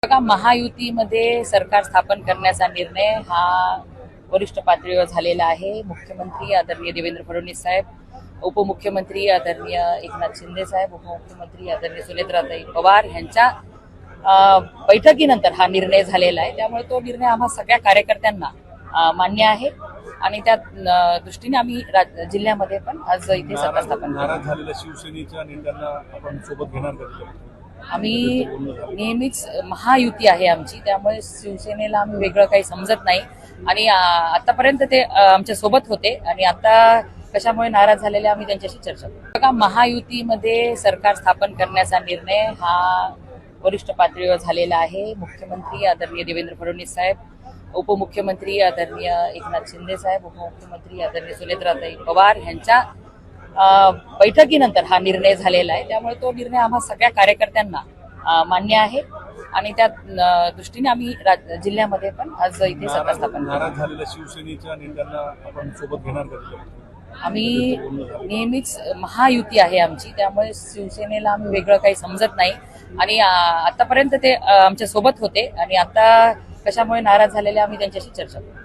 बघा, महायुतीमध्ये सरकार स्थापन करण्याचा निर्णय हा वरिष्ठ पातळीवर झालेला आहे. मुख्यमंत्री आदरणीय देवेंद्र फडणवीस साहेब, उपमुख्यमंत्री आदरणीय एकनाथ शिंदे साहेब, उपमुख्यमंत्री आदरणीय सुनेत्राताई पवार यांच्या बैठकीनंतर हा निर्णय झालेला आहे. त्यामुळे तो निर्णय आम्हा सगळ्या कार्यकर्त्यांना मान्य आहे आणि त्या दृष्टीने आम्ही जिल्ह्यामध्ये पण आज इथे सत्ता स्थापन नाराज झालेल्या शिवसेनेच्या नेत्यांना आपण सोबत घेणार का? आम्ही नेहमीच महायुती आहे आमची, त्यामुळे शिवसेनेला आम्ही वेगळं काही समजत नाही आणि आतापर्यंत ते आमच्या सोबत होते आणि आता कशामुळे नाराज झालेले आम्ही त्यांच्याशी चर्चा करू. बघा, महायुतीमध्ये सरकार स्थापन करण्याचा निर्णय हा वरिष्ठ पातळीवर झालेला आहे. मुख्यमंत्री आदरणीय देवेंद्र फडणवीस साहेब, उपमुख्यमंत्री आदरणीय एकनाथ शिंदे साहेब, उपमुख्यमंत्री आदरणीय सुनेत्राताई पवार यांच्या बैठकीनंतर हा निर्णय झालेला आहे. त्यामुळे तो निर्णय आम्हा सगळ्या कार्यकर्त्यांना मान्य आहे आणि त्या दृष्टीने आम्ही जिल्ह्यामध्ये पण आज इथे सत्ता स्थापन नाराज झालेल्या शिवसेनेच्या नेत्यांना आपण सोबत घेणार का? आम्ही नेहमीच महायुती आहे आमची, त्यामुळे शिवसेनेला आम्ही वेगळं काही समजत नाही आणि आतापर्यंत ते आमच्या सोबत होते आणि आता कशामुळे नाराज झालेले आम्ही त्यांच्याशी चर्चा करू.